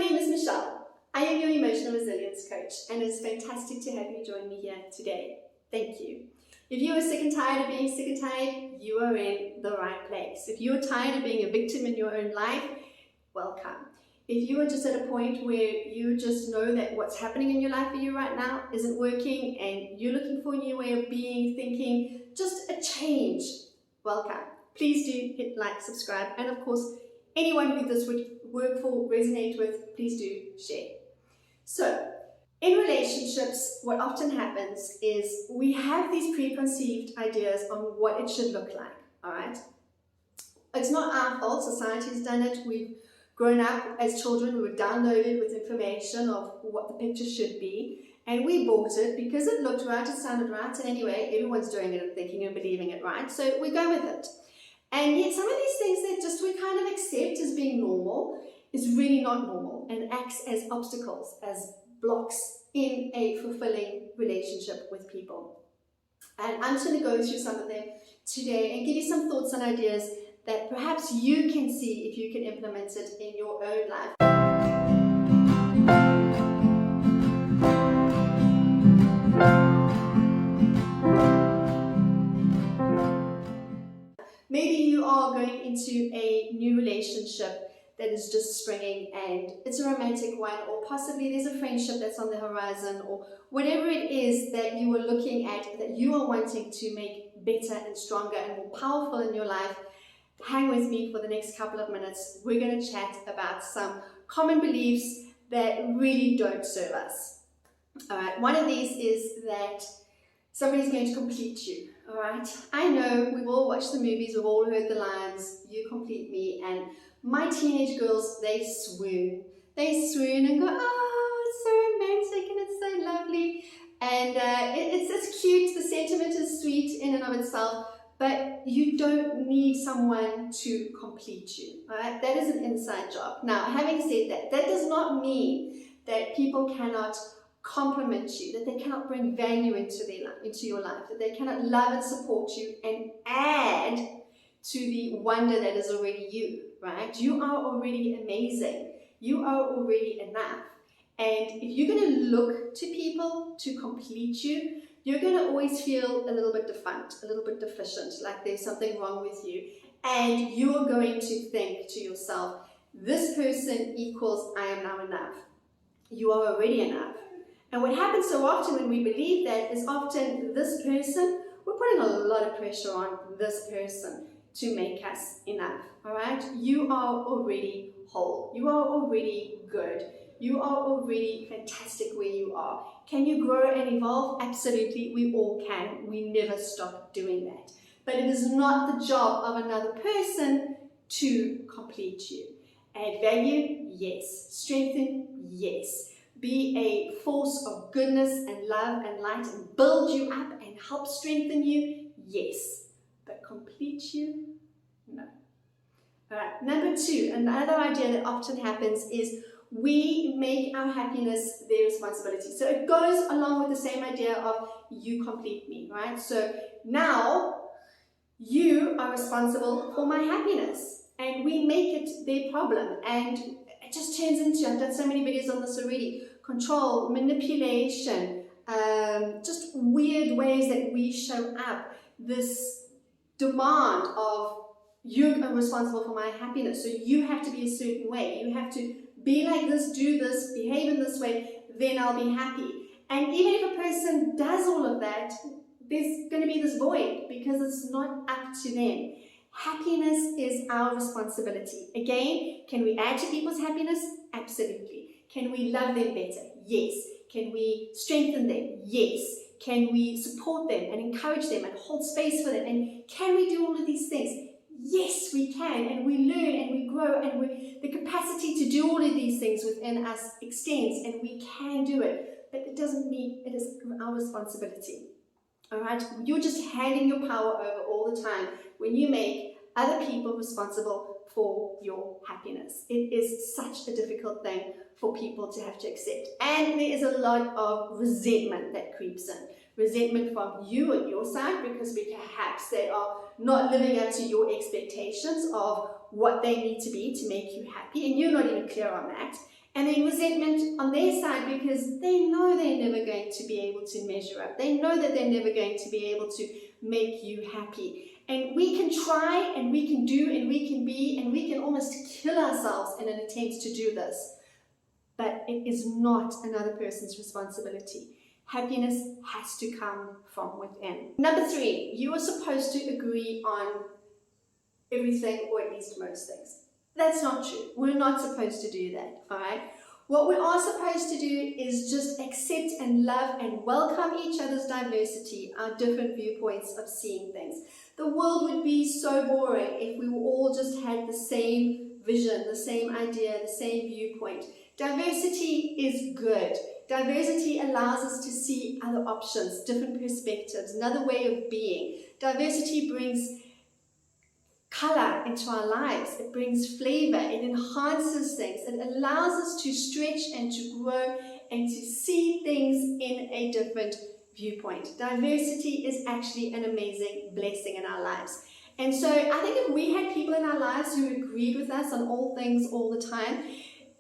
name is Michelle. I am your emotional resilience coach, and it's fantastic to have you join me here today. Thank you. If you are sick and tired of being sick and tired, you are in the right place. If you're tired of being a victim in your own life, welcome. If you are just at a point where you just know that what's happening in your life for you right now isn't working and you're looking for a new way of being, thinking, just a change, welcome. Please do hit like, subscribe, and of course, anyone who this would work for, resonate with, please do share. So, in relationships, what often happens is we have these preconceived ideas on what it should look like, all right? It's not our fault, society's done it. We've grown up as children, we were downloaded with information of what the picture should be, and we bought it because it looked right, it sounded right, and anyway, everyone's doing it and thinking and believing it right, so we go with it. And yet some of these things that just we kind of accept as being normal is really not normal and acts as obstacles, as blocks in a fulfilling relationship with people. And I'm just going to go through some of them today and give you some thoughts and ideas that perhaps you can see if you can implement it in your own life. Maybe you are going into a new relationship that is just springing and it's a romantic one, or possibly there's a friendship that's on the horizon, or whatever it is that you are looking at that you are wanting to make better and stronger and more powerful in your life. Hang with me for the next couple of minutes. We're going to chat about some common beliefs that really don't serve us. All right, one of these is that somebody's going to complete you. All right, I know we've all watched the movies, we've all heard the lines, you complete me, and my teenage girls, they swoon. They swoon and go, oh, it's so romantic and it's so lovely. And it's cute, the sentiment is sweet in and of itself, but you don't need someone to complete you. All right, that is an inside job. Now, having said that, that does not mean that people cannot compliment you, that they cannot bring value into your life, that they cannot love and support you and add to the wonder that is already you, right? You are already amazing. You are already enough. And if you're going to look to people to complete you, you're going to always feel a little bit defunct, a little bit deficient, like there's something wrong with you. And you're going to think to yourself, this person equals I am now enough. You are already enough. And what happens so often when we believe that is often this person, we're putting a lot of pressure on this person to make us enough, all right? You are already whole. You are already good. You are already fantastic where you are. Can you grow and evolve? Absolutely, we all can. We never stop doing that. But it is not the job of another person to complete you. Add value? Yes. Strengthen? Yes. Be a force of goodness and love and light and build you up and help strengthen you? Yes. But complete you? No. All right. Number two, another idea that often happens is we make our happiness their responsibility. So it goes along with the same idea of you complete me, right? So now you are responsible for my happiness and we make it their problem, and it just turns into, I've done so many videos on this already, control, manipulation, just weird ways that we show up, this demand of you are responsible for my happiness, so you have to be a certain way, you have to be like this, do this, behave in this way, then I'll be happy. And even if a person does all of that, there's going to be this void because it's not up to them. Happiness is our responsibility. Again, can we add to people's happiness? Absolutely. Can we love them better? Yes. Can we strengthen them? Yes. Can we support them and encourage them and hold space for them? And can we do all of these things? Yes, we can, and we learn and we grow, and the capacity to do all of these things within us extends, and we can do it, but it doesn't mean it is our responsibility. All right, you're just handing your power over all the time when you make other people responsible for your happiness. It is such a difficult thing for people to have to accept, and there is a lot of resentment that creeps in. Resentment from you on your side because perhaps they are not living up to your expectations of what they need to be to make you happy, and you're not even clear on that. And then resentment on their side because they know they're never going to be able to measure up. They know that they're never going to be able to make you happy. And we can try and we can do and we can be and we can almost kill ourselves in an attempt to do this. But it is not another person's responsibility. Happiness has to come from within. Number 3, you are supposed to agree on everything, or at least most things. That's not true. We're not supposed to do that, all right? What we are supposed to do is just accept and love and welcome each other's diversity, our different viewpoints of seeing things. The world would be so boring if we all just had the same vision, the same idea, the same viewpoint. Diversity is good. Diversity allows us to see other options, different perspectives, another way of being. Diversity brings color into our lives. It brings flavor. It enhances things. It allows us to stretch and to grow and to see things in a different viewpoint. Diversity is actually an amazing blessing in our lives. And so I think if we had people in our lives who agreed with us on all things all the time,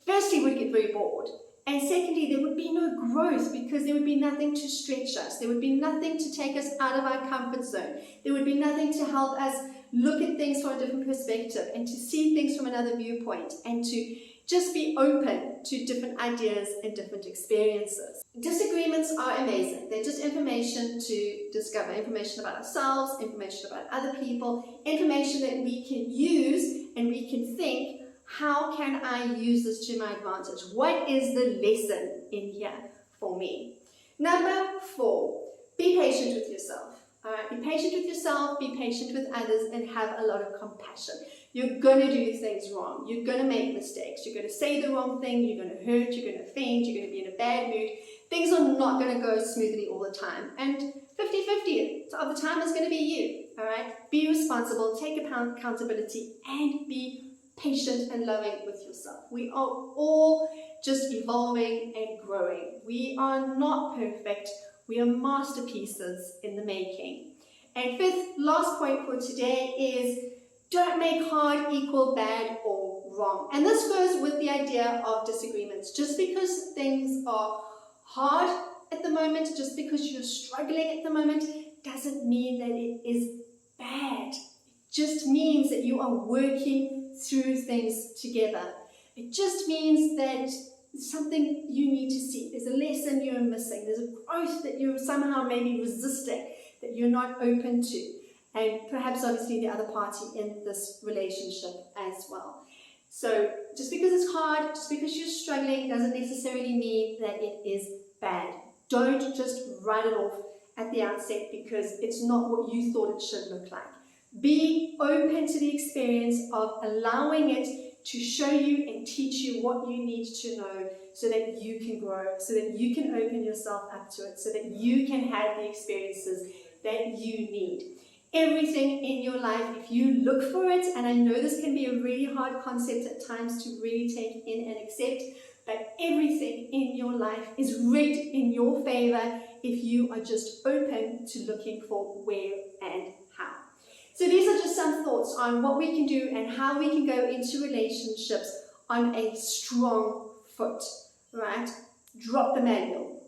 firstly, we'd get very bored. And secondly, there would be no growth because there would be nothing to stretch us. There would be nothing to take us out of our comfort zone. There would be nothing to help us look at things from a different perspective and to see things from another viewpoint and to just be open to different ideas and different experiences. Disagreements are amazing. They're just information to discover, information about ourselves, information about other people, information that we can use and we can think, how can I use this to my advantage? What is the lesson in here for me? Number 4, be patient with yourself. All right, be patient with yourself, be patient with others, and have a lot of compassion. You're going to do things wrong. You're going to make mistakes. You're going to say the wrong thing. You're going to hurt. You're going to offend. You're going to be in a bad mood. Things are not going to go smoothly all the time. And 50-50 of the time is going to be you. All right, be responsible, take accountability, and be patient and loving with yourself. We are all just evolving and growing. We are not perfect. We are masterpieces in the making. And 5th, last point for today is don't make hard equal bad or wrong. And this goes with the idea of disagreements. Just because things are hard at the moment, just because you're struggling at the moment, doesn't mean that it is bad. It just means that you are working through things together. It just means that something you need to see. There's a lesson you're missing. There's a growth that you're somehow maybe resisting, that you're not open to. And perhaps obviously the other party in this relationship as well. So just because it's hard, just because you're struggling, doesn't necessarily mean that it is bad. Don't just write it off at the outset because it's not what you thought it should look like. Be open to the experience of allowing it to show you and teach you what you need to know so that you can grow, so that you can open yourself up to it, so that you can have the experiences that you need. Everything in your life, if you look for it, and I know this can be a really hard concept at times to really take in and accept, but everything in your life is rigged in your favor if you are just open to looking for where and how. So these are just some thoughts on what we can do and how we can go into relationships on a strong foot, right? Drop the manual,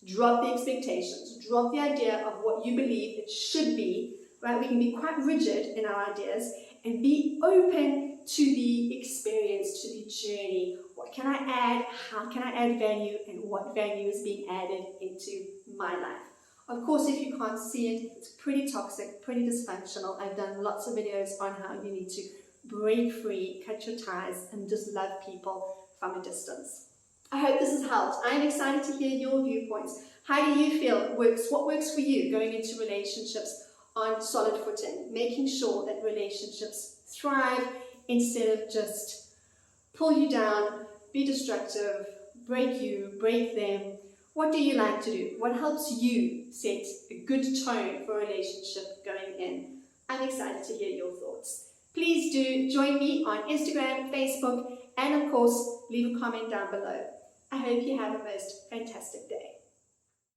drop the expectations, drop the idea of what you believe it should be, right? We can be quite rigid in our ideas and be open to the experience, to the journey. What can I add? How can I add value? And what value is being added into my life? Of course, if you can't see it, it's pretty toxic, pretty dysfunctional. I've done lots of videos on how you need to break free, cut your ties, and just love people from a distance. I hope this has helped. I'm excited to hear your viewpoints. How do you feel it works? What works for you going into relationships on solid footing? Making sure that relationships thrive instead of just pull you down, be destructive, break you, break them. What do you like to do? What helps you set a good tone for a relationship going in? I'm excited to hear your thoughts. Please do join me on Instagram, Facebook, and of course, leave a comment down below. I hope you have a most fantastic day.